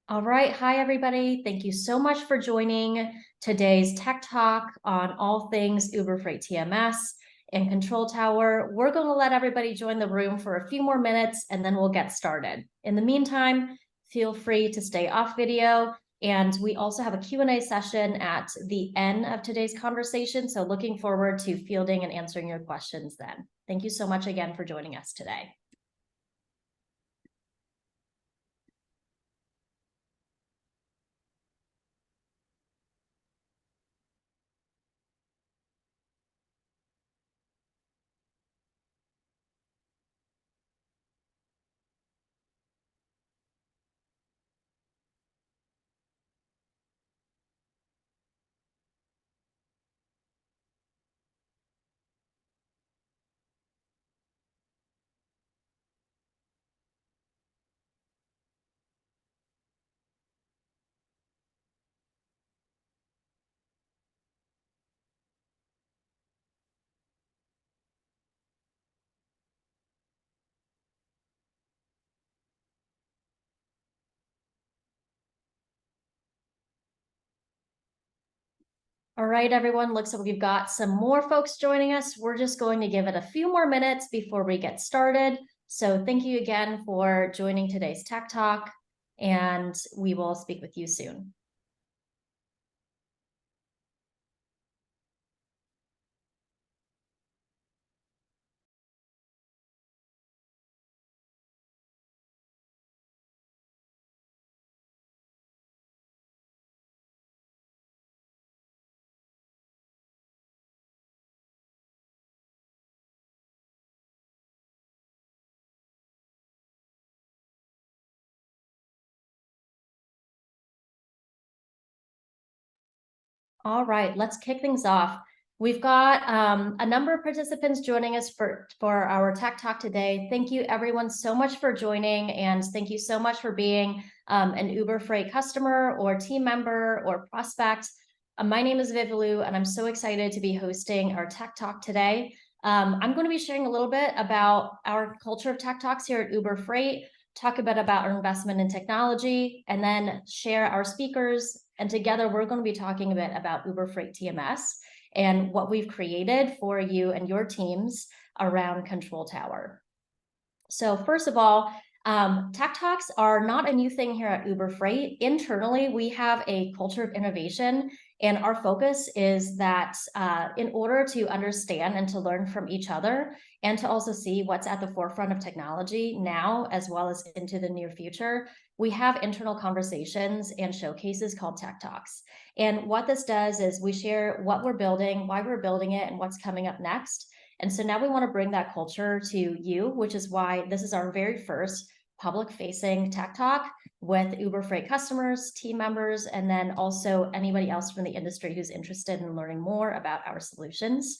All right. Hi, everybody. Thank you so much for joining today's Tech Talk on all things Uber Freight TMS and Control Tower. We're going to let everybody join the room for a few more minutes, and then we'll get started. In the meantime, feel free to stay off video. And we also have a Q&A session at the end of today's conversation. So looking forward to fielding and answering your questions then. Thank you so much again for joining us today. All right, everyone, looks like we've got some more folks joining us. We're just going to give it a few more minutes before we get started. So thank you again for joining today's Tech Talk, and we will speak with you soon. All right, let's kick things off. We've got a number of participants joining us for our Tech Talk today. Thank you everyone so much for joining, and thank you so much for being an Uber Freight customer or team member or prospect. My name is Viv Liu, and I'm so excited to be hosting our Tech Talk today. I'm going to be sharing a little bit about our culture of Tech Talks here at Uber Freight, talk a bit about our investment in technology, and then share our speakers. And together, we're going to be talking a bit about Uber Freight TMS and what we've created for you and your teams around Control Tower. So first of all, Tech Talks are not a new thing here at Uber Freight. Internally, we have a culture of innovation, and our focus is that in order to understand and to learn from each other, and to also see what's at the forefront of technology now, as well as into the near future, we have internal conversations and showcases called Tech Talks. And what this does is we share what we're building, why we're building it, and what's coming up next. And so now we want to bring that culture to you, which is why this is our very first public-facing Tech Talk with Uber Freight customers, team members, and then also anybody else from the industry who's interested in learning more about our solutions.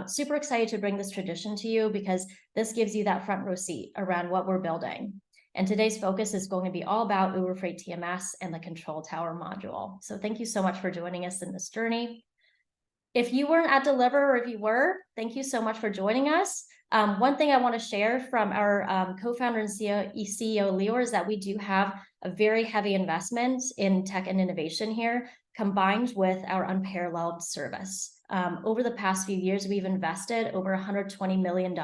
Super excited to bring this tradition to you because this gives you that front row seat around what we're building. And today's focus is going to be all about Uber Freight TMS and the Control Tower module. So thank you so much for joining us in this journey. If you weren't at Deliver, or if you were, thank you so much for joining us. One thing I want to share from our co-founder and CEO Lior is that we do have a very heavy investment in tech and innovation here, combined with our unparalleled service. Over the past few years, we've invested over $120 million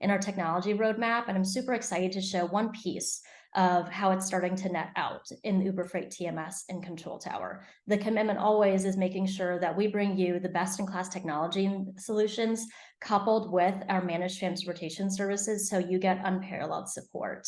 in our technology roadmap, and I'm super excited to show one piece of how it's starting to net out in Uber Freight TMS and Control Tower. The commitment always is making sure that we bring you the best-in-class technology solutions coupled with our managed transportation services so you get unparalleled support.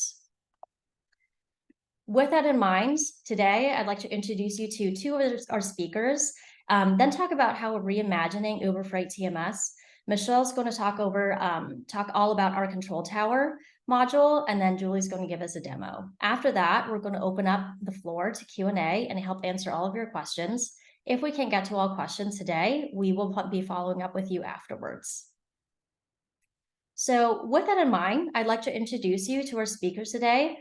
With that in mind, today I'd like to introduce you to two of our speakers, then talk about how we're reimagining Uber Freight TMS. Michelle's going to talk all about our Control Tower module, and then Julie's going to give us a demo. After that, we're going to open up the floor to Q&A and help answer all of your questions. If we can't get to all questions today, we will be following up with you afterwards. So with that in mind, I'd like to introduce you to our speakers today.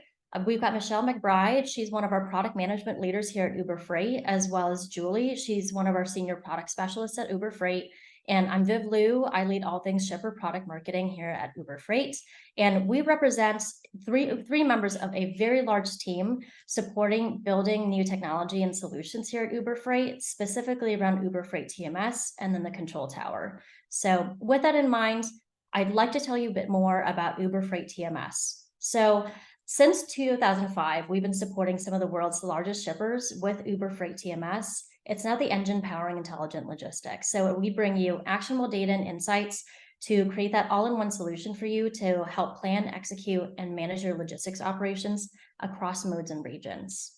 We've got Michelle McBride. She's one of our product management leaders here at Uber Freight, as well as Julie. She's one of our senior product specialists at Uber Freight. And I'm Viv Liu. I lead all things shipper product marketing here at Uber Freight. And we represent three members of a very large team supporting building new technology and solutions here at Uber Freight, specifically around Uber Freight TMS and then the control tower. So with that in mind, I'd like to tell you a bit more about Uber Freight TMS. So since 2005, we've been supporting some of the world's largest shippers with Uber Freight TMS. It's now the engine powering intelligent logistics. So we bring you actionable data and insights to create that all-in-one solution for you to help plan, execute, and manage your logistics operations across modes and regions.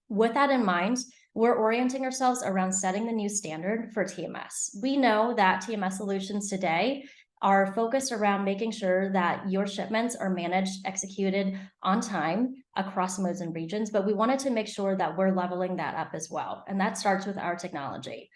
With that in mind, we're orienting ourselves around setting the new standard for TMS. We know that TMS solutions today are focused around making sure that your shipments are managed, executed on time across modes and regions, but we wanted to make sure that we're leveling that up as well. And that starts with our technology.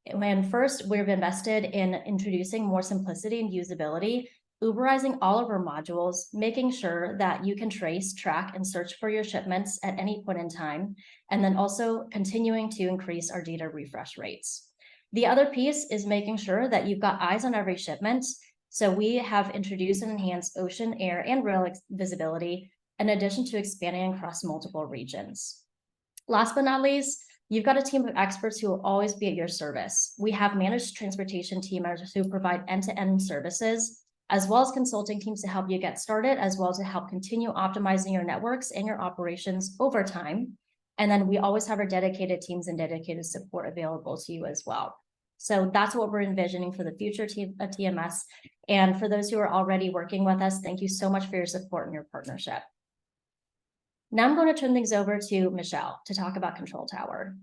And first, we've invested in introducing more simplicity and usability, Uberizing all of our modules, making sure that you can trace, track, and search for your shipments at any point in time, and then also continuing to increase our data refresh rates. The other piece is making sure that you've got eyes on every shipment. So we have introduced and enhanced ocean, air, and rail visibility, in addition to expanding across multiple regions. Last but not least, you've got a team of experts who will always be at your service. We have managed transportation team members who provide end-to-end services, as well as consulting teams to help you get started, as well as to help continue optimizing your networks and your operations over time. And then we always have our dedicated teams and dedicated support available to you as well. So that's what we're envisioning for the future of TMS. And for those who are already working with us, thank you so much for your support and your partnership. Now I'm going to turn things over to Michelle to talk about Control Tower.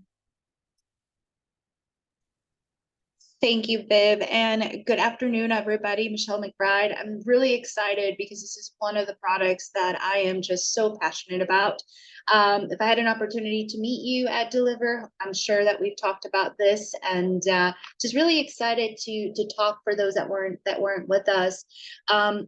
Thank you, Viv, and good afternoon, everybody. Michelle McBride. I'm really excited because this is one of the products that I am just so passionate about. If I had an opportunity to meet you at Deliver, I'm sure that we've talked about this, and just really excited to talk for those that weren't with us,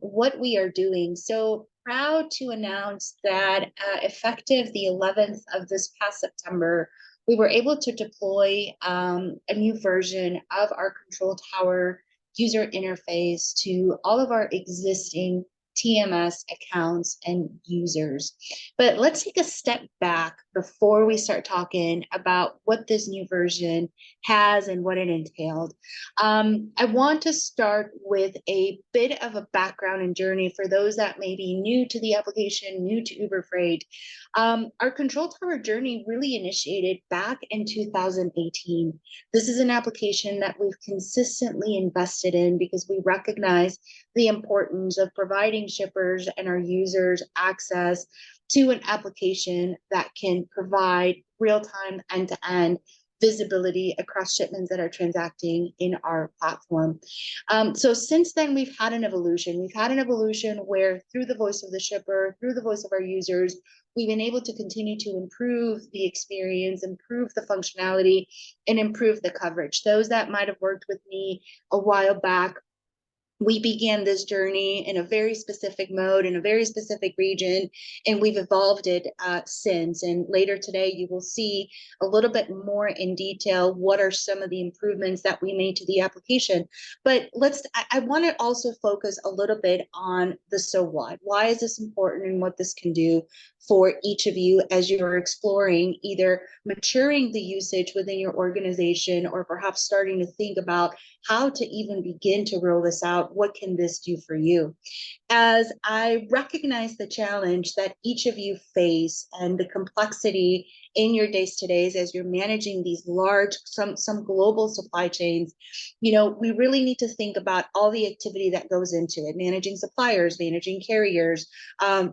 what we are doing. So proud to announce that effective the 11th of this past September, we were able to deploy a new version of our Control Tower user interface to all of our existing TMS accounts and users. But let's take a step back before we start talking about what this new version has and what it entailed. I want to start with a bit of a background and journey for those that may be new to the application, new to Uber Freight. Our Control Tower journey really initiated back in 2018. This is an application that we've consistently invested in because we recognize the importance of providing shippers and our users access to an application that can provide real-time end-to-end visibility across shipments that are transacting in our platform. So since then, we've had an evolution. We've had an evolution where through the voice of the shipper, through the voice of our users, we've been able to continue to improve the experience, improve the functionality, and improve the coverage. Those that might have worked with me a while back, we began this journey in a very specific mode, in a very specific region, and we've evolved it since. And later today, you will see a little bit more in detail what are some of the improvements that we made to the application. But I want to also focus a little bit on the so what. Why is this important and what this can do for each of you as you're exploring either maturing the usage within your organization or perhaps starting to think about how to even begin to roll this out. What can this do for you? As I recognize the challenge that each of you face and the complexity in your days to days as you're managing these large, some global supply chains, we really need to think about all the activity that goes into it, managing suppliers, managing carriers,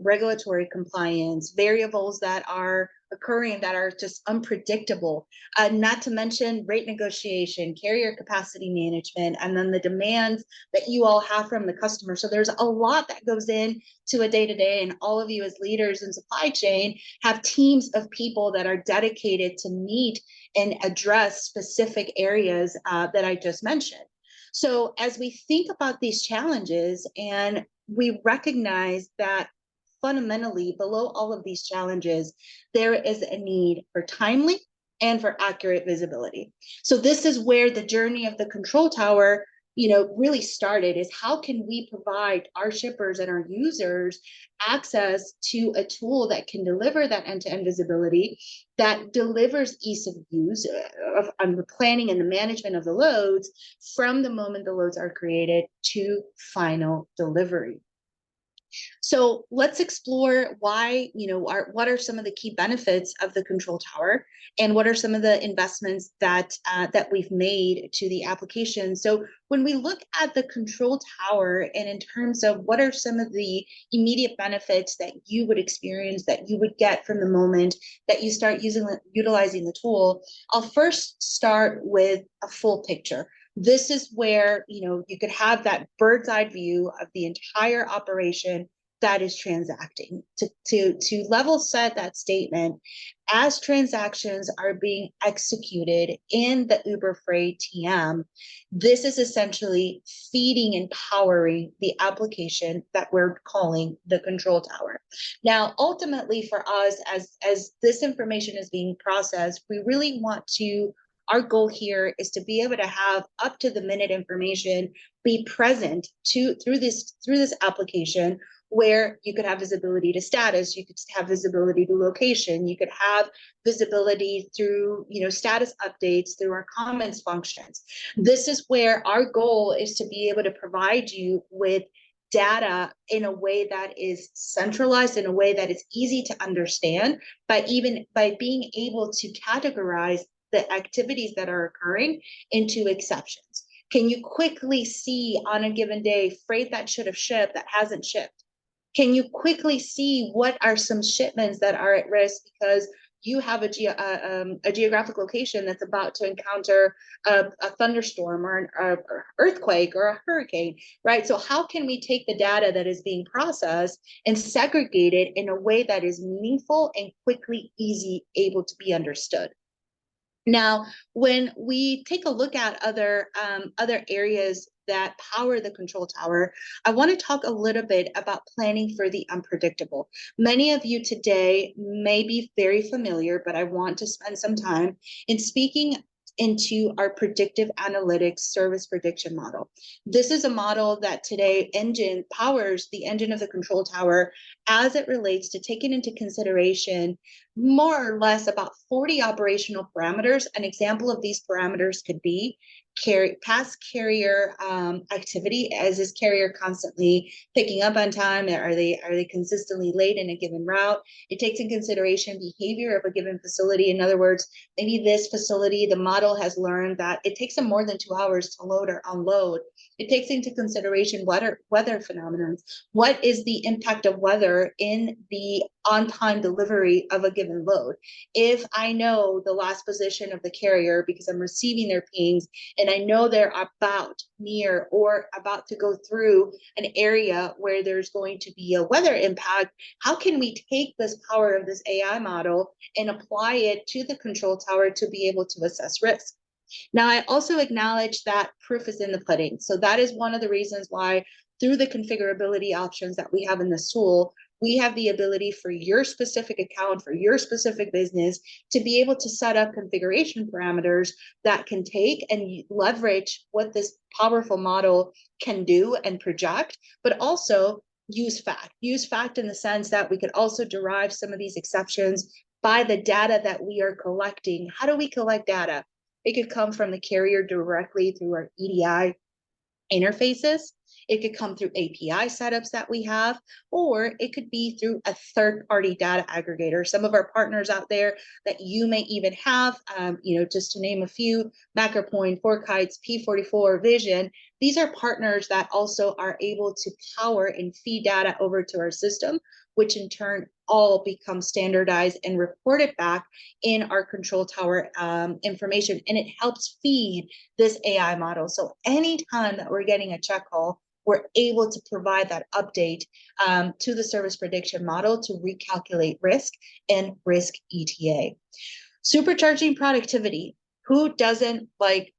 regulatory compliance, variables that are occurring that are just unpredictable, not to mention rate negotiation, carrier capacity management, and then the demands that you all have from the customer. So there's a lot that goes in to a day-to-day, and all of you as leaders in supply chain have teams of people that are dedicated to meet and address specific areas that I just mentioned. So as we think about these challenges, and we recognize that fundamentally below all of these challenges, there is a need for timely and for accurate visibility. So this is where the journey of the control tower, really started, is how can we provide our shippers and our users access to a tool that can deliver that end-to-end visibility, that delivers ease of use on the planning and the management of the loads from the moment the loads are created to final delivery. So let's explore why, what are some of the key benefits of the control tower, and what are some of the investments that we've made to the application. So when we look at the control tower, and in terms of what are some of the immediate benefits that you would experience, that you would get from the moment that you start utilizing the tool, I'll first start with a full picture. This is where you could have that bird's eye view of the entire operation that is transacting. To level set that statement, as transactions are being executed in the Uber Freight TM, this is essentially feeding and powering the application that we're calling the control tower. Now, ultimately for us, as this information is being processed, we really want to, our goal here is to be able to have up to the minute information be present through this application, where you could have visibility to status, you could have visibility to location, you could have visibility through status updates, through our comments functions. This is where our goal is to be able to provide you with data in a way that is centralized, in a way that is easy to understand, by being able to categorize the activities that are occurring into exceptions. Can you quickly see on a given day freight that should have shipped that hasn't shipped? Can you quickly see what are some shipments that are at risk because you have a geographic location that's about to encounter a thunderstorm or an earthquake or a hurricane, right? So how can we take the data that is being processed and segregate it in a way that is meaningful and quickly, able to be understood? Now, when we take a look at other areas that power the control tower, I want to talk a little bit about planning for the unpredictable. Many of you today may be very familiar, but I want to spend some time in speaking into our predictive analytics service prediction model. This is a model that today powers the engine of the control tower as it relates to taking into consideration more or less about 40 operational parameters. An example of these parameters could be past carrier activity. Is this carrier constantly picking up on time? Are they consistently late in a given route? It takes in consideration behavior of a given facility. In other words, maybe this facility, the model has learned that it takes them more than 2 hours to load or unload. It takes into consideration weather phenomena. What is the impact of weather in the on-time delivery of a given load? If I know the last position of the carrier because I'm receiving their pings, and I know they're about near or about to go through an area where there's going to be a weather impact, how can we take this power of this AI model and apply it to the control tower to be able to assess risk? Now, I also acknowledge that proof is in the pudding. So that is one of the reasons why, through the configurability options that we have in this tool, we have the ability for your specific account, for your specific business, to be able to set up configuration parameters that can take and leverage what this powerful model can do and project, but also use fact in the sense that we could also derive some of these exceptions by the data that we are collecting. How do we collect data? It could come from the carrier directly through our EDI interfaces. It could come through API setups that we have, or it could be through a third-party data aggregator. Some of our partners out there that you may even have, just to name a few, MacroPoint, FourKites, P44, Vision. These are partners that also are able to power and feed data over to our system, which in turn all become standardized and reported back in our control tower information. And it helps feed this AI model. So anytime that we're getting a check call, we're able to provide that update to the service prediction model to recalculate risk and risk ETA. Supercharging productivity. Who doesn't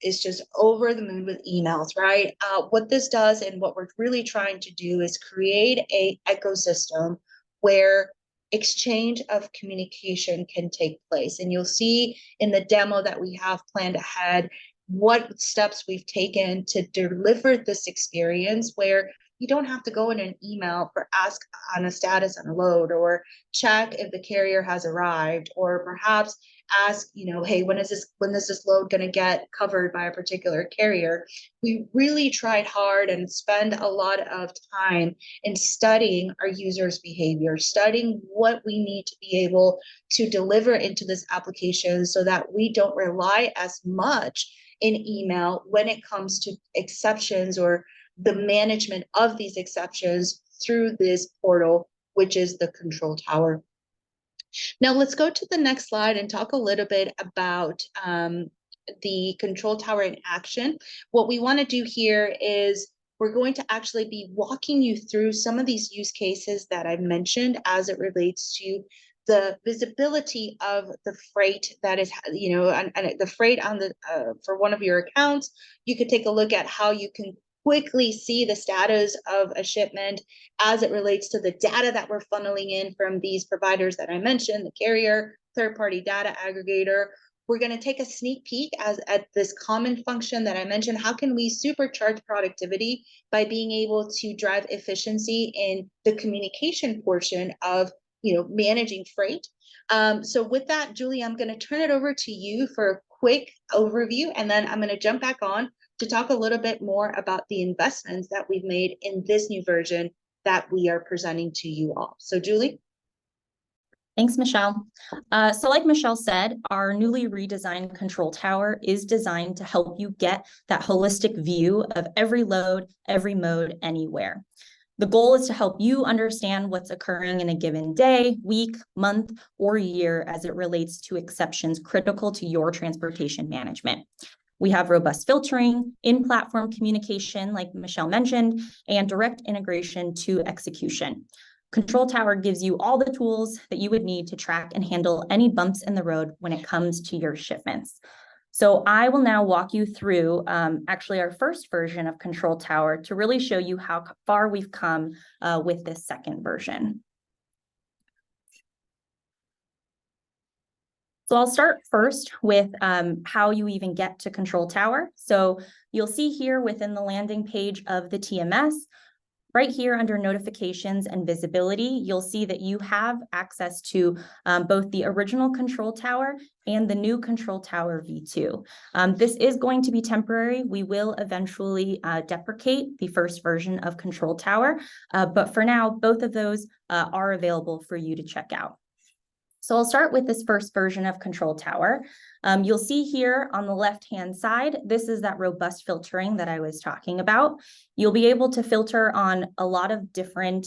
is just over the moon with emails, right? What this does and what we're really trying to do is create a ecosystem where exchange of communication can take place. And you'll see in the demo that we have planned ahead what steps we've taken to deliver this experience where you don't have to go in an email for ask on a status on a load, or check if the carrier has arrived, or perhaps ask, hey, when is this load going to get covered by a particular carrier. We really tried hard and spend a lot of time in studying our users' behavior, studying what we need to be able to deliver into this application so that we don't rely as much in email when it comes to exceptions or the management of these exceptions through this portal, which is the Control Tower. Now let's go to the next slide and talk a little bit about the Control Tower in action. What we want to do here is we're going to actually be walking you through some of these use cases that I've mentioned as it relates to the visibility of the freight that is, and the freight on the for one of your accounts. You could take a look at how you can quickly see the status of a shipment as it relates to the data that we're funneling in from these providers that I mentioned, the carrier, third-party data aggregator. We're going to take a sneak peek at this common function that I mentioned. How can we supercharge productivity by being able to drive efficiency in the communication portion of managing freight? So with that, Julie, I'm going to turn it over to you for a quick overview, and then I'm going to jump back on to talk a little bit more about the investments that we've made in this new version that we are presenting to you all. So Julie? Thanks, Michelle. So like Michelle said, our newly redesigned Control Tower is designed to help you get that holistic view of every load, every mode, anywhere. The goal is to help you understand what's occurring in a given day, week, month, or year as it relates to exceptions critical to your transportation management. We have robust filtering, in-platform communication, like Michelle mentioned, and direct integration to execution. Control Tower gives you all the tools that you would need to track and handle any bumps in the road when it comes to your shipments. So I will now walk you through actually our first version of Control Tower to really show you how far we've come with this second version. So I'll start first with how you even get to Control Tower. So you'll see here within the landing page of the TMS, right here under notifications and visibility, you'll see that you have access to both the original Control Tower and the new Control Tower V2. This is going to be temporary. We will eventually deprecate the first version of Control Tower, but for now, both of those are available for you to check out. So I'll start with this first version of Control Tower. You'll see here on the left-hand side, this is that robust filtering that I was talking about. You'll be able to filter on a lot of different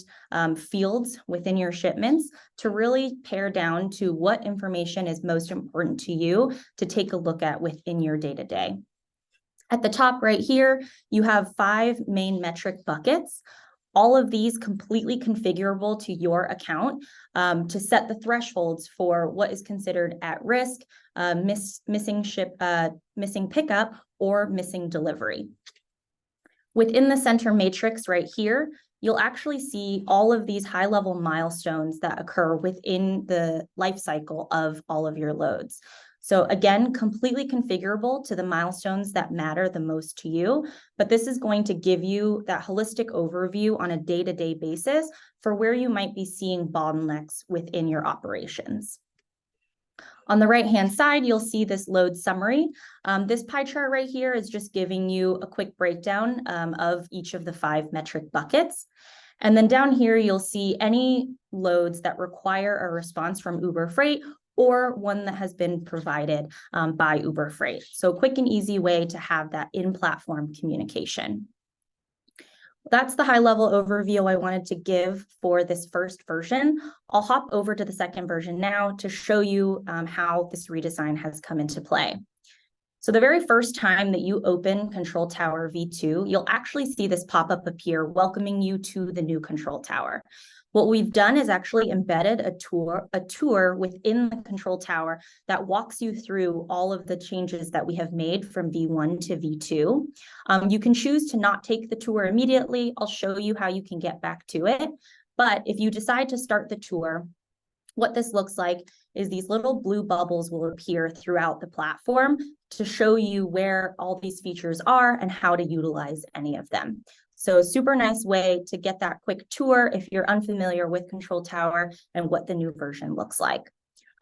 fields within your shipments to really pare down to what information is most important to you to take a look at within your day-to-day. At the top right here, you have 5 main metric buckets. All of these completely configurable to your account to set the thresholds for what is considered at risk, missing pickup, or missing delivery. Within the center matrix right here, you'll actually see all of these high-level milestones that occur within the life cycle of all of your loads. So again, completely configurable to the milestones that matter the most to you, but this is going to give you that holistic overview on a day-to-day basis for where you might be seeing bottlenecks within your operations. On the right-hand side, you'll see this load summary. This pie chart right here is just giving you a quick breakdown of each of the 5 metric buckets. And then down here, you'll see any loads that require a response from Uber Freight or one that has been provided by Uber Freight. So a quick and easy way to have that in-platform communication. That's the high-level overview I wanted to give for this first version. I'll hop over to the second version now to show you how this redesign has come into play. So the very first time that you open Control Tower V2, you'll actually see this pop-up appear welcoming you to the new Control Tower. What we've done is actually embedded a tour within the Control Tower that walks you through all of the changes that we have made from V1 to V2. You can choose to not take the tour immediately. I'll show you how you can get back to it. But if you decide to start the tour, What this looks like is these little blue bubbles will appear throughout the platform to show you where all these features are and how to utilize any of them. So super nice way to get that quick tour if you're unfamiliar with Control Tower and what the new version looks like.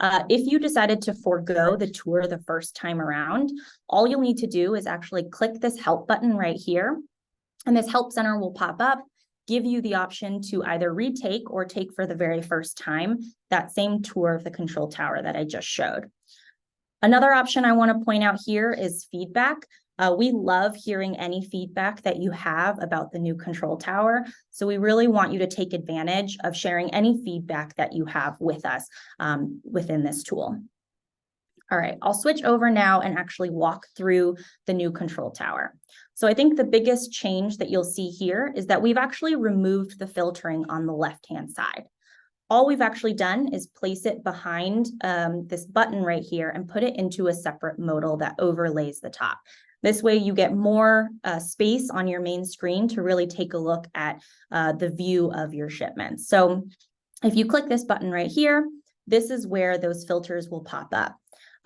If you decided to forego the tour the first time around, all you'll need to do is actually click this help button right here, and this help center will pop up, give you the option to either retake or take for the very first time that same tour of the Control Tower that I just showed. Another option I want to point out here is feedback. We love hearing any feedback that you have about the new Control Tower. So we really want you to take advantage of sharing any feedback that you have with us within this tool. All right, I'll switch over now and actually walk through the new Control Tower. So I think the biggest change that you'll see here is that we've actually removed the filtering on the left-hand side. All we've actually done is place it behind this button right here and put it into a separate modal that overlays the top. This way you get more space on your main screen to really take a look at the view of your shipments. So if you click this button right here, this is where those filters will pop up.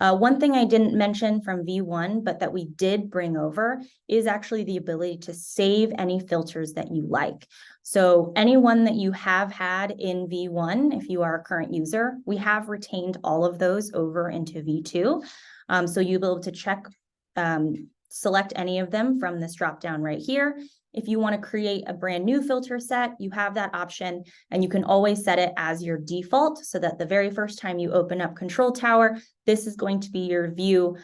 One thing I didn't mention from V1, but that we did bring over is actually the ability to save any filters that you like. So anyone that you have had in V1, if you are a current user, we have retained all of those over into V2. So you'll be able to check, select any of them from this drop down right here. If you want to create a brand new filter set, you have that option, and you can always set it as your default so that the very first time you open up Control Tower, this is going to be your view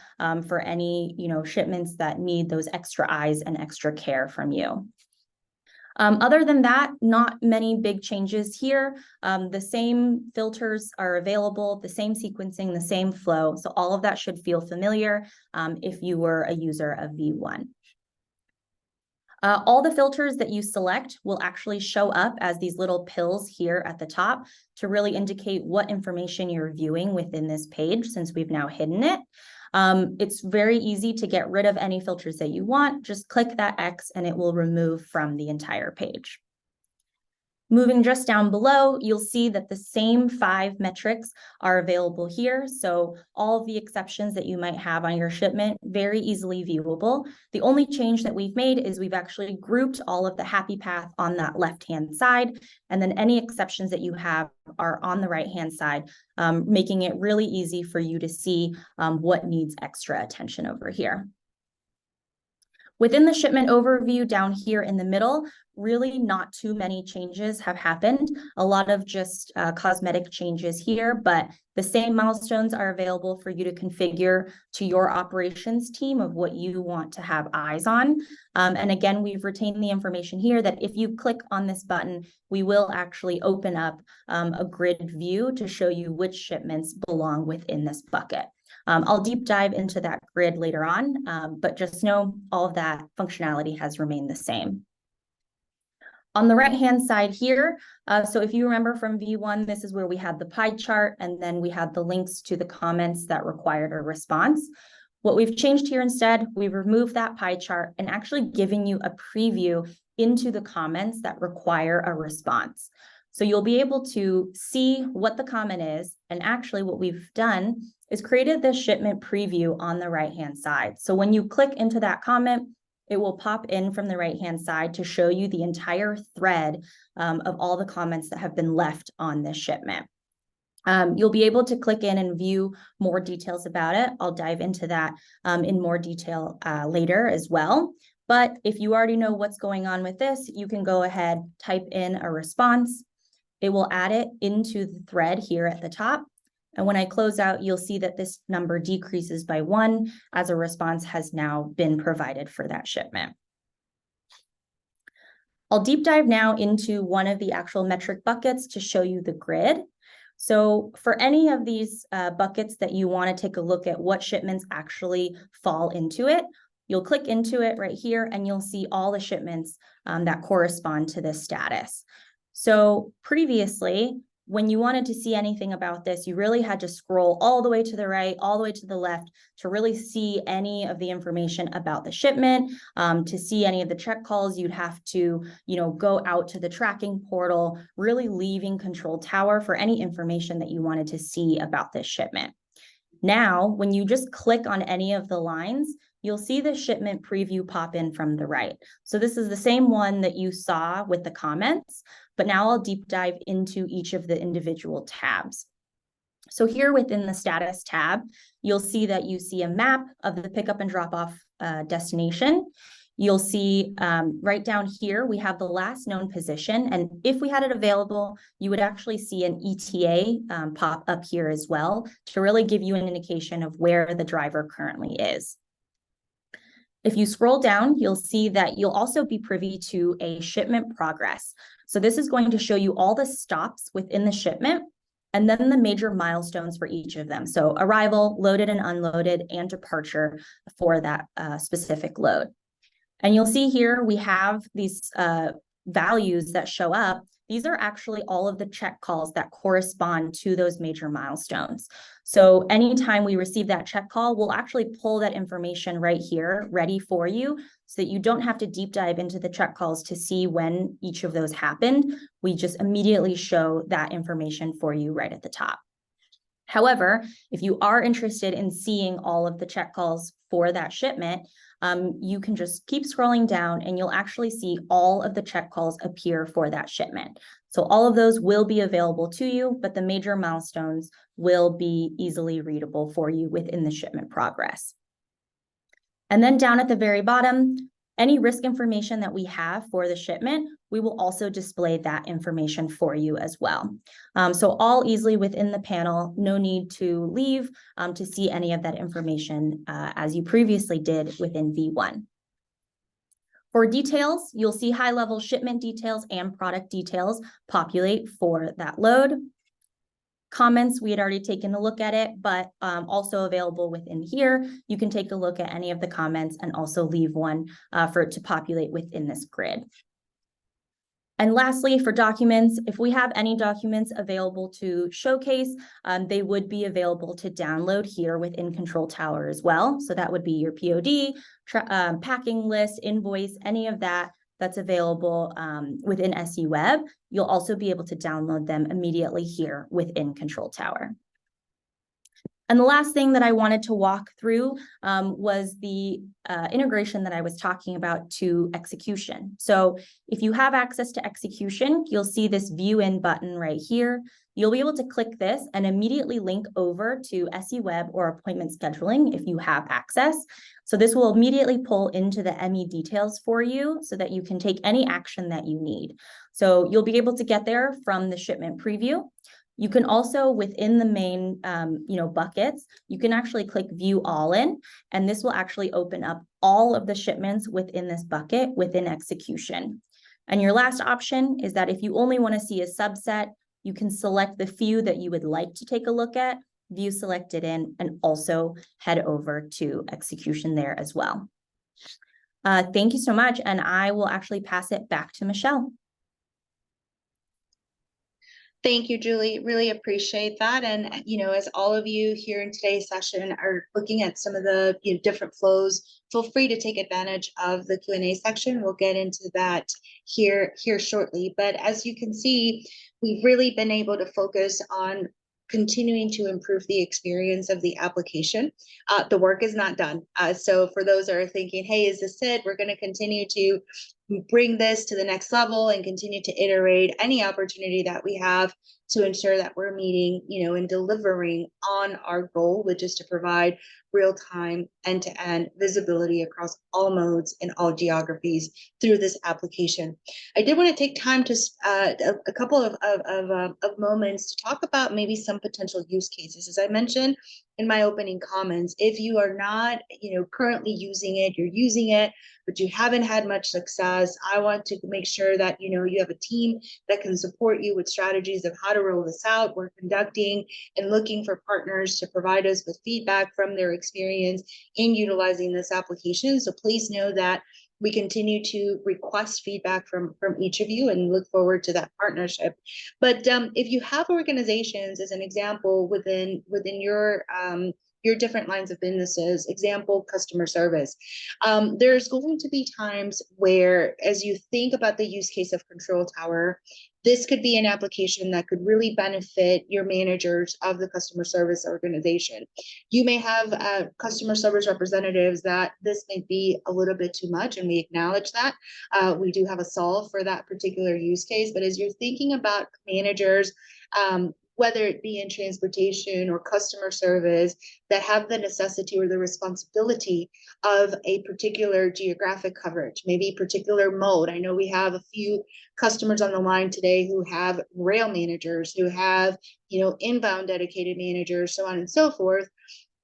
for any shipments that need those extra eyes and extra care from you. Other than that, not many big changes here. The same filters are available, the same sequencing, the same flow. So all of that should feel familiar if you were a user of V1. All the filters that you select will actually show up as these little pills here at the top to really indicate what information you're viewing within this page, since we've now hidden it. It's very easy to get rid of any filters that you want. Just click that X and it will remove from the entire page. Moving just down below, you'll see that the same 5 metrics are available here. So all of the exceptions that you might have on your shipment, very easily viewable. The only change that we've made is we've actually grouped all of the happy path on that left-hand side. And then any exceptions that you have are on the right-hand side, making it really easy for you to see what needs extra attention over here. Within the shipment overview down here in the middle, really not too many changes have happened. A lot of just cosmetic changes here, but the same milestones are available for you to configure to your operations team of what you want to have eyes on. And again, we've retained the information here that if you click on this button, we will actually open up a grid view to show you which shipments belong within this bucket. I'll deep dive into that grid later on, but just know all of that functionality has remained the same. On the right-hand side here, so if you remember from V1, this is where we had the pie chart, and then we had the links to the comments that required a response. What we've changed here instead, we've removed that pie chart and actually giving you a preview into the comments that require a response. So you'll be able to see what the comment is, and actually what we've done is created this shipment preview on the right-hand side. So when you click into that comment, it will pop in from the right-hand side to show you the entire thread of all the comments that have been left on this shipment. You'll be able to click in and view more details about it. I'll dive into that in more detail later as well. But if you already know what's going on with this, you can go ahead, type in a response. It will add it into the thread here at the top. And when I close out, you'll see that this number decreases by 1 as a response has now been provided for that shipment. I'll deep dive now into one of the actual metric buckets to show you the grid. So for any of these buckets that you want to take a look at what shipments actually fall into it, you'll click into it right here and you'll see all the shipments that correspond to this status. So previously, when you wanted to see anything about this, you really had to scroll all the way to the right, all the way to the left to really see any of the information about the shipment. To see any of the check calls, you'd have to, go out to the tracking portal, really leaving Control Tower for any information that you wanted to see about this shipment. Now, when you just click on any of the lines, you'll see the shipment preview pop in from the right. So this is the same one that you saw with the comments, but now I'll deep dive into each of the individual tabs. So here within the status tab, you'll see that you see a map of the pickup and drop off destination. You'll see right down here, we have the last known position. And if we had it available, you would actually see an ETA pop up here as well to really give you an indication of where the driver currently is. If you scroll down, you'll see that you'll also be privy to a shipment progress. So this is going to show you all the stops within the shipment and then the major milestones for each of them. So arrival, loaded and unloaded, and departure for that specific load. And you'll see here we have these values that show up. These are actually all of the check calls that correspond to those major milestones. So anytime we receive that check call, we'll actually pull that information right here ready for you so that you don't have to deep dive into the check calls to see when each of those happened. We just immediately show that information for you right at the top. However, if you are interested in seeing all of the check calls for that shipment, you can just keep scrolling down and you'll actually see all of the check calls appear for that shipment. So all of those will be available to you, but the major milestones will be easily readable for you within the shipment progress. And then down at the very bottom, any risk information that we have for the shipment, we will also display that information for you as well. So all easily within the panel, no need to leave to see any of that information as you previously did within V1. For details, you'll see high-level shipment details and product details populate for that load. Comments, we had already taken a look at it, but also available within here. You can take a look at any of the comments and also leave one for it to populate within this grid. And lastly, for documents, if we have any documents available to showcase, they would be available to download here within Control Tower as well. So that would be your POD, packing list, invoice, any of that that's available within SE Web. You'll also be able to download them immediately here within Control Tower. And the last thing that I wanted to walk through was the integration that I was talking about to execution. So if you have access to execution, you'll see this view in button right here. You'll be able to click this and immediately link over to SE Web or appointment scheduling if you have access. So this will immediately pull into the ME details for you so that you can take any action that you need. So you'll be able to get there from the shipment preview. You can also, within the main buckets, you can actually click view all in, and this will actually open up all of the shipments within this bucket within execution. And your last option is that if you only want to see a subset, you can select the few that you would like to take a look at, view selected in, and also head over to execution there as well. Thank you so much, and I will actually pass it back to Michelle. Thank you, Julie. Really appreciate that. And, as all of you here in today's session are looking at some of the different flows, feel free to take advantage of the Q&A section. We'll get into that here shortly. But as you can see, we've really been able to focus on continuing to improve the experience of the application. The work is not done. So for those that are thinking, hey, is this it? We're going to continue to bring this to the next level and continue to iterate any opportunity that we have to ensure that we're meeting, and delivering on our goal, which is to provide real-time end-to-end visibility across all modes and all geographies through this application. I did want to take time to a couple of moments to talk about maybe some potential use cases. As I mentioned in my opening comments, if you are not, currently using it, you're using it, but you haven't had much success, I want to make sure that, you have a team that can support you with strategies of how to roll this out. We're conducting and looking for partners to provide us with feedback from their experience in utilizing this application. So please know that We continue to request feedback from each of you and look forward to that partnership. But if you have organizations, as an example, within your different lines of businesses, example, customer service, there's going to be times where, as you think about the use case of Control Tower, this could be an application that could really benefit your managers of the customer service organization. You may have customer service representatives that this may be a little bit too much, and we acknowledge that. We do have a solve for that particular use case, but as you're thinking about managers, whether it be in transportation or customer service, that have the necessity or the responsibility of a particular geographic coverage, maybe particular mode. I know we have a few customers on the line today who have rail managers, who have, inbound dedicated managers, so on and so forth.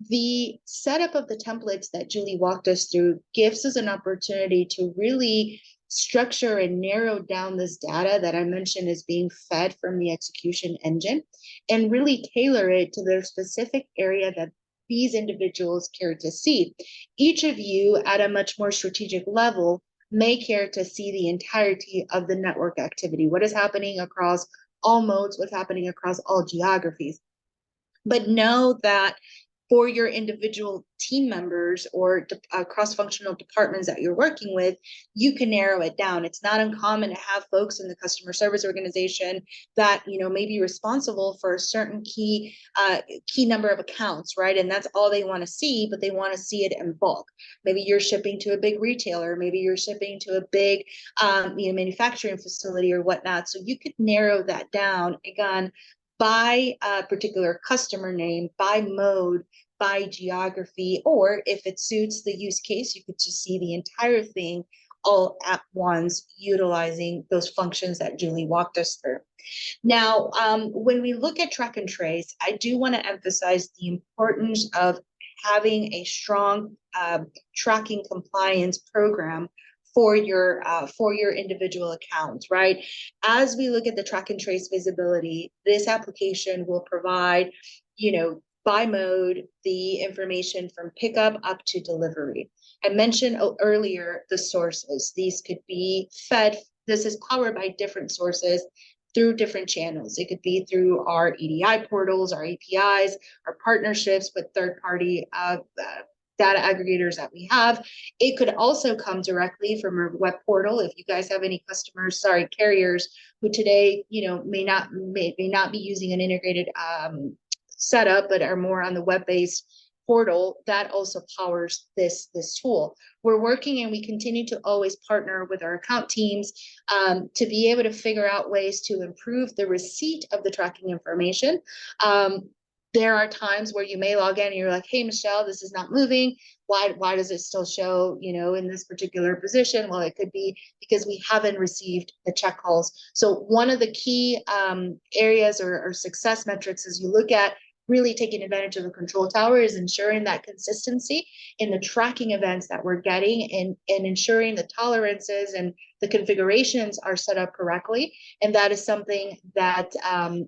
The setup of the templates that Julie walked us through gives us an opportunity to really structure and narrow down this data that I mentioned is being fed from the execution engine, and really tailor it to their specific area that these individuals care to see. Each of you at a much more strategic level may care to see the entirety of the network activity, what is happening across all modes, what's happening across all geographies. But know that for your individual team members or cross-functional departments that you're working with, you can narrow it down. It's not uncommon to have folks in the customer service organization that may be responsible for a certain key number of accounts, right? And that's all they want to see, but they want to see it in bulk. Maybe you're shipping to a big retailer, maybe you're shipping to a big manufacturing facility or whatnot. So you could narrow that down again by a particular customer name, by mode, by geography, or if it suits the use case, you could just see the entire thing all at once, utilizing those functions that Julie walked us through. Now, when we look at track and trace, I do want to emphasize the importance of having a strong tracking compliance program for your individual accounts, right? As we look at the track and trace visibility, this application will provide, by mode, the information from pickup up to delivery. I mentioned earlier the sources. These could be fed. This is powered by different sources through different channels. It could be through our EDI portals, our APIs, our partnerships with third-party data aggregators that we have. It could also come directly from a web portal. If you guys have any carriers who today, may not be using an integrated setup, but are more on the web-based portal, that also powers this tool. We're working, and we continue to always partner with our account teams to be able to figure out ways to improve the receipt of the tracking information. There are times where you may log in and you're like, hey, Michelle, this is not moving. Why does it still show, in this particular position? Well, it could be because we haven't received the check calls. So one of the key areas or success metrics as you look at really taking advantage of the Control Tower is ensuring that consistency in the tracking events that we're getting, and ensuring the tolerances and the configurations are set up correctly. And that is something that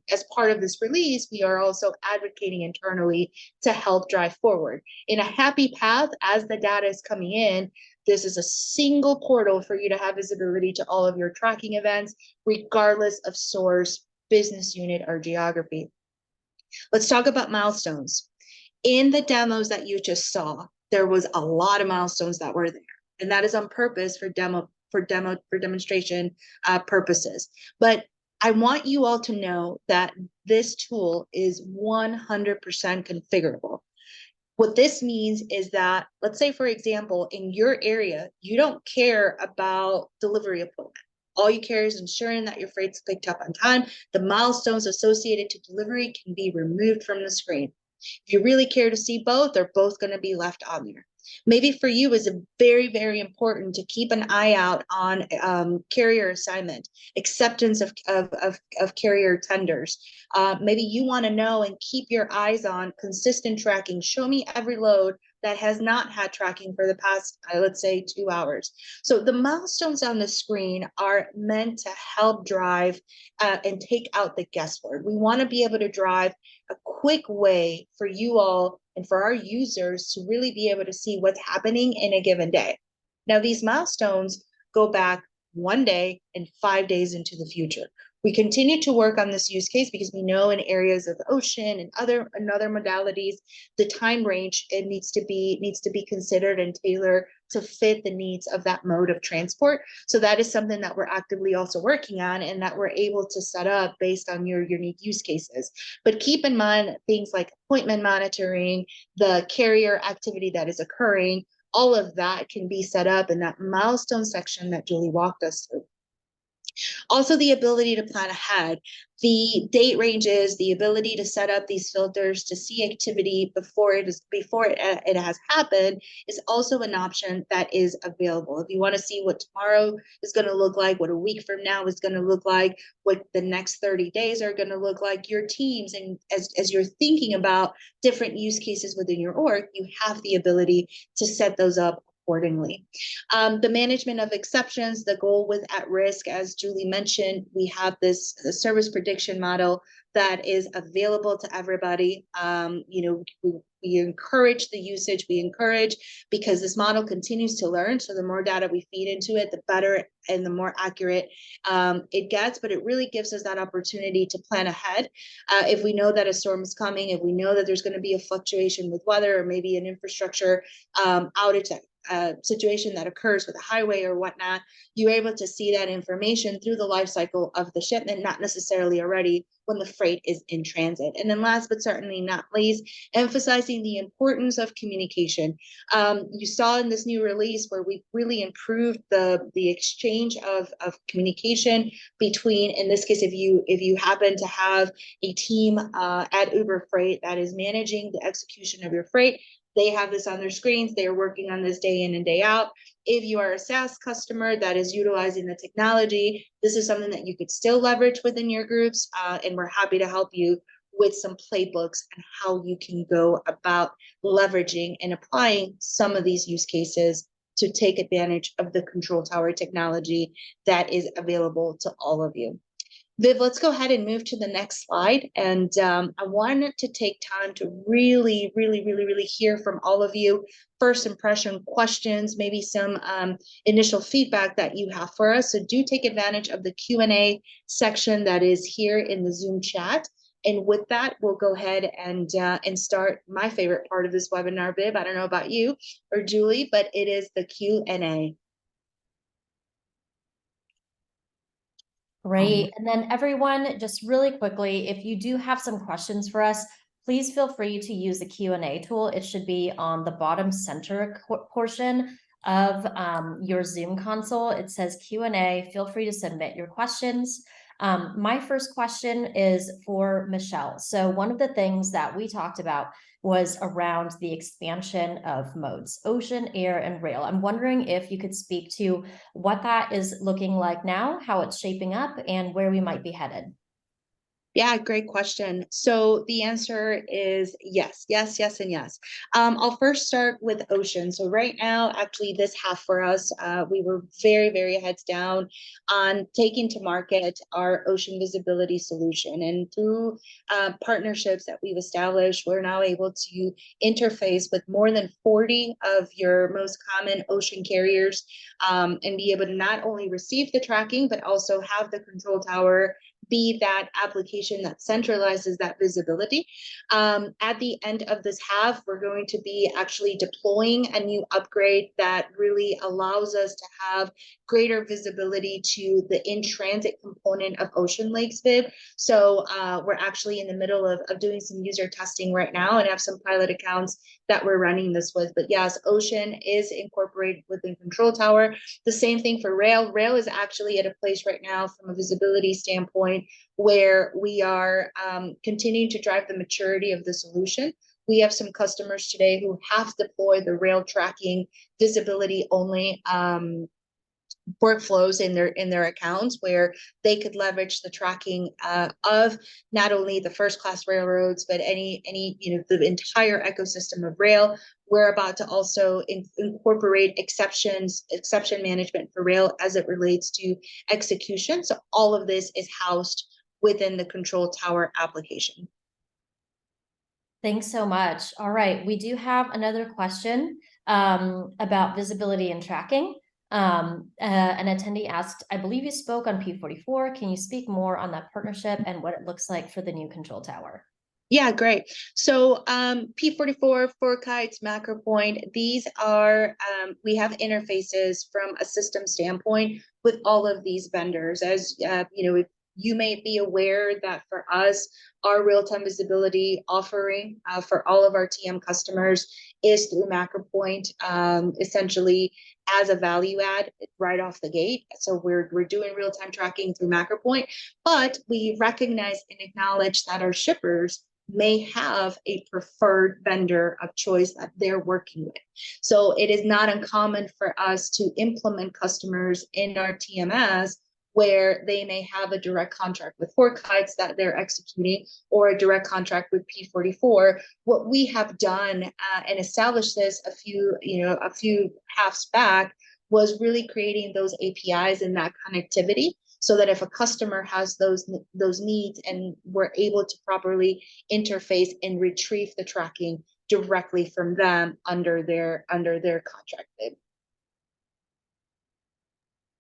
as part of this release, we are also advocating internally to help drive forward. In a happy path, as the data is coming in, this is a single portal for you to have visibility to all of your tracking events, regardless of source, business unit, or geography. Let's talk about milestones. In the demos that you just saw, there was a lot of milestones that were there, and that is on purpose for demonstration purposes. But I want you all to know that this tool is 100% configurable. What this means is that, let's say, for example, in your area, you don't care about delivery appointment. All you care is ensuring that your freight's picked up on time. The milestones associated to delivery can be removed from the screen. If you really care to see both, they're both going to be left on there. Maybe for you is very, very important to keep an eye out on carrier assignment, acceptance of carrier tenders. Maybe you want to know and keep your eyes on consistent tracking. Show me every load that has not had tracking for the past, let's say, 2 hours. So the milestones on the screen are meant to help drive and take out the guesswork. We want to be able to drive a quick way for you all and for our users to really be able to see what's happening in a given day. Now, these milestones go back 1 day and 5 days into the future. We continue to work on this use case because we know in areas of ocean and other modalities, the time range it needs to be considered and tailored to fit the needs of that mode of transport. So that is something that we're actively also working on and that we're able to set up based on your unique use cases. But keep in mind that things like appointment monitoring, the carrier activity that is occurring, all of that can be set up in that milestone section that Julie walked us through. Also, the ability to plan ahead, the date ranges, the ability to set up these filters to see activity before it has happened is also an option that is available. If you want to see what tomorrow is going to look like, what a week from now is going to look like, what the next 30 days are going to look like, your teams, and as you're thinking about different use cases within your org, you have the ability to set those up accordingly. The management of exceptions, the goal with at risk, as Julie mentioned, we have this service prediction model that is available to everybody. We encourage the usage, we encourage because this model continues to learn. So the more data we feed into it, the better and the more accurate it gets, but it really gives us that opportunity to plan ahead. If we know that a storm is coming, if we know that there's going to be a fluctuation with weather or maybe an infrastructure outage situation that occurs with a highway or whatnot, you're able to see that information through the life cycle of the shipment, not necessarily already when the freight is in transit. And then last but certainly not least, emphasizing the importance of communication. You saw in this new release where we really improved the exchange of communication between, in this case, if you happen to have a team at Uber Freight that is managing the execution of your freight, they have this on their screens. They are working on this day in and day out. If you are a SaaS customer that is utilizing the technology, this is something that you could still leverage within your groups. And we're happy to help you with some playbooks and how you can go about leveraging and applying some of these use cases to take advantage of the control tower technology that is available to all of you. Viv, let's go ahead and move to the next slide. And I wanted to take time to really hear from all of you. First impression questions, maybe some initial feedback that you have for us. So do take advantage of the Q&A section that is here in the Zoom chat. And with that, we'll go ahead and start my favorite part of this webinar, Viv. I don't know about you or Julie, but it is the Q&A. Great. And then everyone, just really quickly, if you do have some questions for us, please feel free to use the Q&A tool. It should be on the bottom center portion of your Zoom console. It says Q&A. Feel free to submit your questions. My first question is for Michelle. So one of the things that we talked about was around the expansion of modes, ocean, air, and rail. I'm wondering if you could speak to what that is looking like now, how it's shaping up, and where we might be headed. Yeah, great question. So the answer is yes, yes, yes, and yes. I'll first start with ocean. So right now, actually this half for us, we were very heads down on taking to market our ocean visibility solution. And through partnerships that we've established, we're now able to interface with more than 40 of your most common ocean carriers and be able to not only receive the tracking, but also have the control tower be that application that centralizes that visibility. At the end of this half, we're going to be actually deploying a new upgrade that really allows us to have greater visibility to the in-transit component of Ocean Lakes, Viv. So we're actually in the middle of doing some user testing right now and have some pilot accounts that we're running this with. But yes, Ocean is incorporated within Control Tower. The same thing for Rail. Rail is actually at a place right now from a visibility standpoint where we are continuing to drive the maturity of the solution. We have some customers today who have deployed the rail tracking visibility only workflows in their accounts where they could leverage the tracking of not only the first class railroads, but any the entire ecosystem of rail. We're about to also incorporate exception management for rail as it relates to execution. So all of this is housed within the Control Tower application. Thanks so much. All right, we do have another question. about visibility and tracking. An attendee asked, I believe you spoke on P44. Can you speak more on that partnership and what it looks like for the new control tower? Yeah, great. So P44, FourKites, MacroPoint, these are, we have interfaces from a system standpoint with all of these vendors. As you know, you may be aware that for us, our real-time visibility offering for all of our TM customers is through MacroPoint, essentially as a value add right off the gate. So we're doing real-time tracking through MacroPoint, but we recognize and acknowledge that our shippers may have a preferred vendor of choice that they're working with. So it is not uncommon for us to implement customers in our TMS where they may have a direct contract with FourKites that they're executing or a direct contract with P44. What we have done and established this a few halves back was really creating those APIs and that connectivity, so that if a customer has those needs and we're able to properly interface and retrieve the tracking directly from them under their contract bid.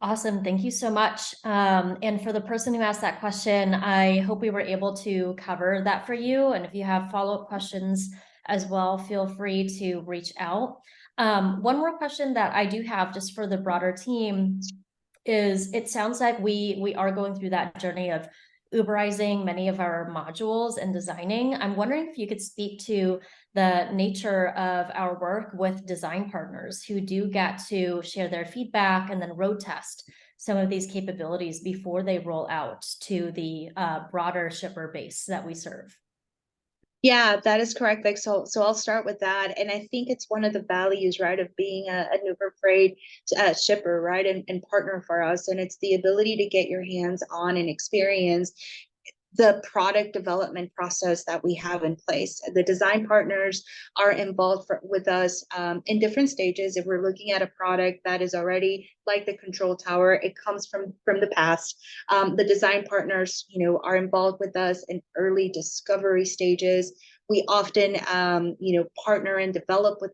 Awesome. Thank you so much. And for the person who asked that question, I hope we were able to cover that for you. And if you have follow-up questions as well, feel free to reach out. One more question that I do have just for the broader team is, it sounds like we are going through that journey of Uberizing many of our modules and designing. I'm wondering if you could speak to the nature of our work with design partners who do get to share their feedback and then road test some of these capabilities before they roll out to the broader shipper base that we serve. Yeah, that is correct. Like, so I'll start with that. And I think it's one of the values, right, of being a Uber Freight shipper, right, and partner for us. And it's the ability to get your hands on and experience the product development process that we have in place. The design partners are involved with us in different stages. If we're looking at a product that is already like the control tower, it comes from the past. The design partners, are involved with us in early discovery stages. We often, partner and develop with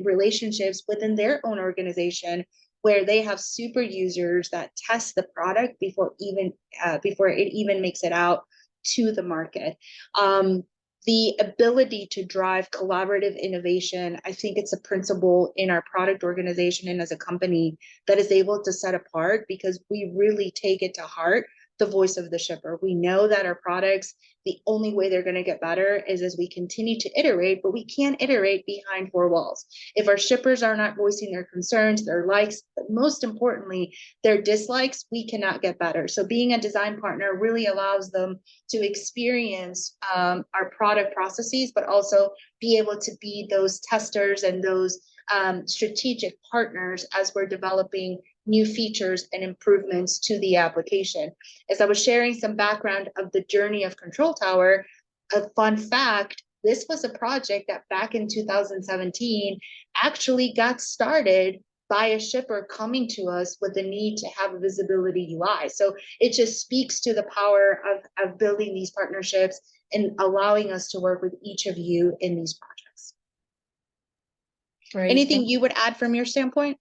relationships within their own organization, where they have super users that test the product before it even makes it out to the market. The ability to drive collaborative innovation, I think it's a principle in our product organization and as a company that is able to set apart, because we really take it to heart the voice of the shipper. We know that our products, the only way they're going to get better is as we continue to iterate, but we can't iterate behind four walls. If our shippers are not voicing their concerns, their likes, but most importantly, their dislikes, we cannot get better. So being a design partner really allows them to experience our product processes, but also be able to be those testers and those strategic partners as we're developing new features and improvements to the application. As I was sharing some background of the journey of Control Tower, a fun fact, this was a project that back in 2017 actually got started by a shipper coming to us with the need to have a visibility UI. So it just speaks to the power of building these partnerships and allowing us to work with each of you in these projects. Great. Anything you would add from your standpoint?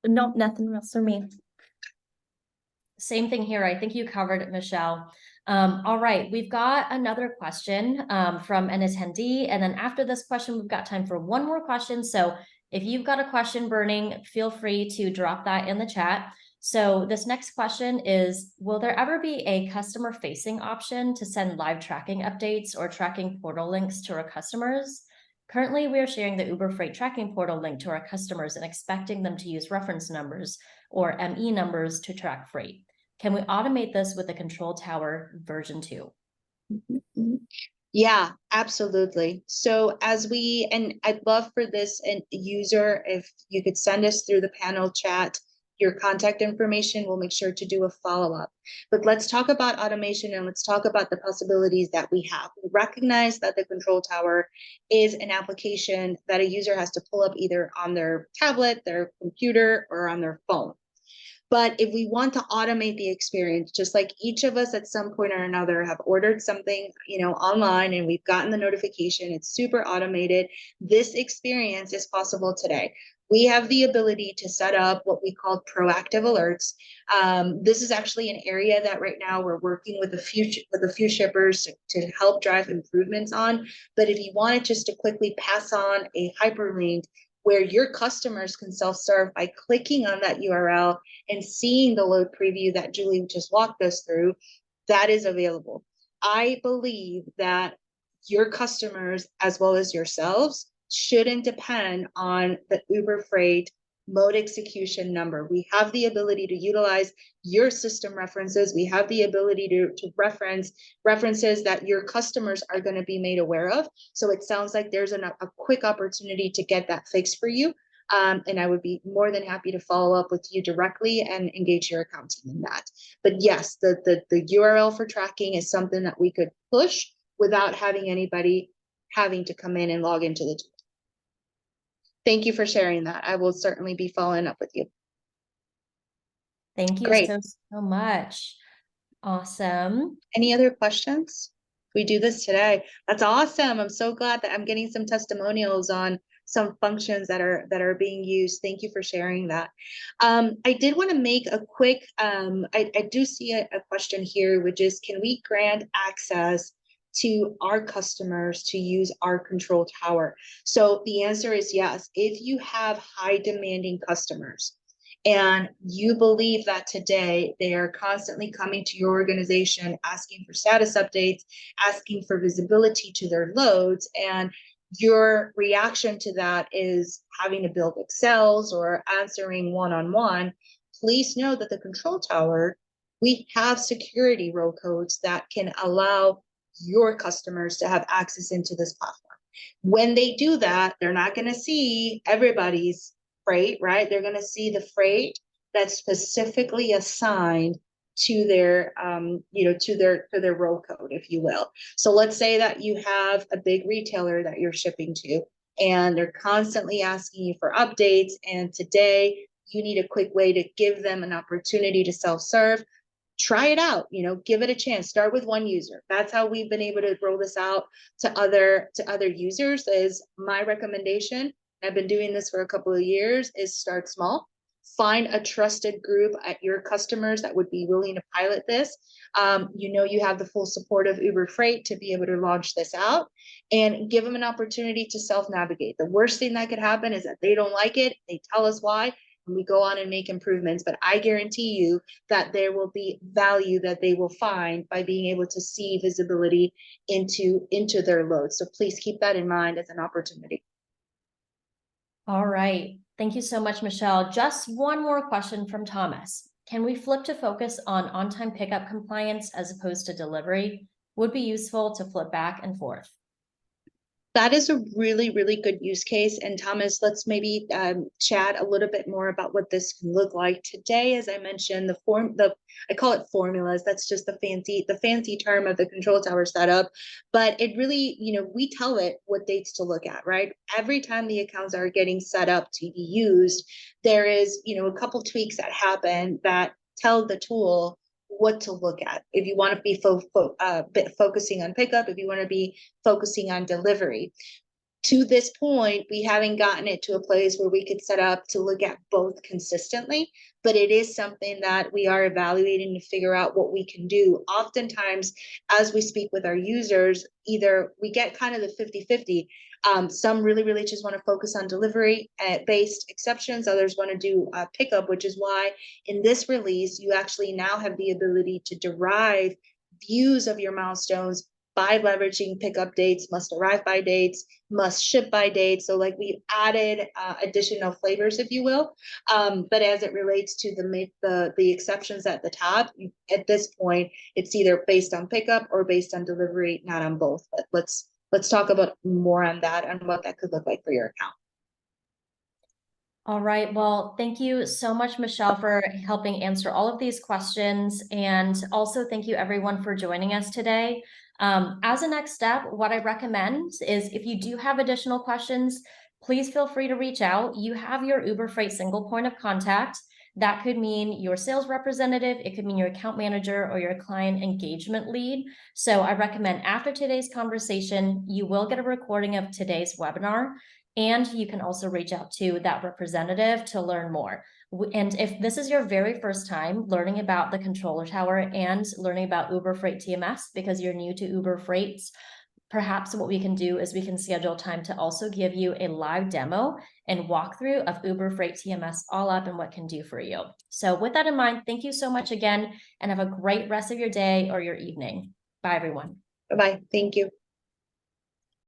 No, nothing else for me. Same thing here. I think you covered it, Michelle. All right, we've got another question from an attendee. And then after this question, we've got time for one more question. So if you've got a question burning, feel free to drop that in the chat. So this next question is, will there ever be a customer-facing option to send live tracking updates or tracking portal links to our customers? Currently, we are sharing the Uber Freight tracking portal link to our customers and expecting them to use reference numbers or ME numbers to track freight. Can we automate this with the Control Tower version 2? Yeah, absolutely. So and I'd love for this user, if you could send us through the panel chat your contact information, we'll make sure to do a follow-up. But let's talk about automation and let's talk about the possibilities that we have. We recognize that the Control Tower is an application that a user has to pull up either on their tablet, their computer, or on their phone. But if we want to automate the experience, just like each of us at some point or another have ordered something, online and we've gotten the notification, it's super automated. This experience is possible today. We have the ability to set up what we call proactive alerts. This is actually an area that right now we're working with a few shippers to help drive improvements on. But if you wanted just to quickly pass on a hyperlink where your customers can self-serve by clicking on that URL and seeing the load preview that Julie just walked us through, that is available. I believe that your customers, as well as yourselves, shouldn't depend on the Uber Freight mode execution number. We have the ability to utilize your system references. We have the ability to reference references that your customers are going to be made aware of. So it sounds like there's a quick opportunity to get that fixed for you. And I would be more than happy to follow up with you directly and engage your account team in that. But yes, the URL for tracking is something that we could push without having anybody having to come in and log into the tool. Thank you for sharing that. I will certainly be following up with you. Thank you Great. so much. Awesome. Any other questions? We do this today. That's awesome. I'm so glad that I'm getting some testimonials on some functions that are being used. Thank you for sharing that. I did want to make a quick, I do see a question here, which is, can we grant access to our customers to use our control tower? So the answer is yes. If you have high demanding customers and you believe that today they are constantly coming to your organization asking for status updates, asking for visibility to their loads, and your reaction to that is having to build Excels or answering one-on-one, please know that the control tower, we have security row codes that can allow your customers to have access into this platform. When they do that, they're not going to see everybody's freight, right? They're going to see the freight that's specifically assigned to their to their row code, if you will. So let's say that you have a big retailer that you're shipping to and they're constantly asking you for updates, and today you need a quick way to give them an opportunity to self-serve. Try it out, give it a chance. Start with one user. That's how we've been able to roll this out to other users. Is my recommendation. I've been doing this for a couple of years, is start small. Find a trusted group at your customers that would be willing to pilot this. You have the full support of Uber Freight to be able to launch this out, and give them an opportunity to self-navigate. The worst thing that could happen is that they don't like it. They tell us why, and we go on and make improvements. But I guarantee you that there will be value that they will find by being able to see visibility into their loads. So please keep that in mind as an opportunity. All right. Thank you so much, Michelle. Just one more question from Thomas. Can we flip to focus on time pickup compliance as opposed to delivery? Would be useful to flip back and forth. That is a really, really good use case. And Thomas, let's maybe chat a little bit more about what this can look like today. As I mentioned, I call it formulas. That's just the fancy term of the control tower setup. But it really, we tell it what dates to look at, right? Every time the accounts are getting set up to be used, there is, a couple tweaks that happen that tell the tool what to look at. If you want to be focusing on pickup, if you want to be focusing on delivery. To this point, we haven't gotten it to a place where we could set up to look at both consistently, but it is something that we are evaluating to figure out what we can do. Oftentimes, as we speak with our users, either we get kind of the 50-50. Some really, really just want to focus on delivery based exceptions. Others want to do pickup, which is why in this release, you actually now have the ability to derive views of your milestones by leveraging pickup dates, must arrive by dates, must ship by dates. So like we added additional flavors, if you will. But as it relates to the exceptions at the top, at this point, it's either based on pickup or based on delivery, not on both. But let's talk about more on that and what that could look like for your account. All right. Well, thank you so much, Michelle, for helping answer all of these questions. And also thank you everyone for joining us today. As a next step, what I recommend is if you do have additional questions, please feel free to reach out. You have your Uber Freight single point of contact. That could mean your sales representative, it could mean your account manager or your client engagement lead. So I recommend after today's conversation, you will get a recording of today's webinar, and you can also reach out to that representative to learn more. And if this is your very first time learning about the controller tower and learning about Uber Freight TMS because you're new to Uber Freight, perhaps what we can do is we can schedule time to also give you a live demo and walkthrough of Uber Freight TMS all up and what it can do for you. So with that in mind, thank you so much again, and have a great rest of your day or your evening. Bye, everyone. Bye-bye. Thank you.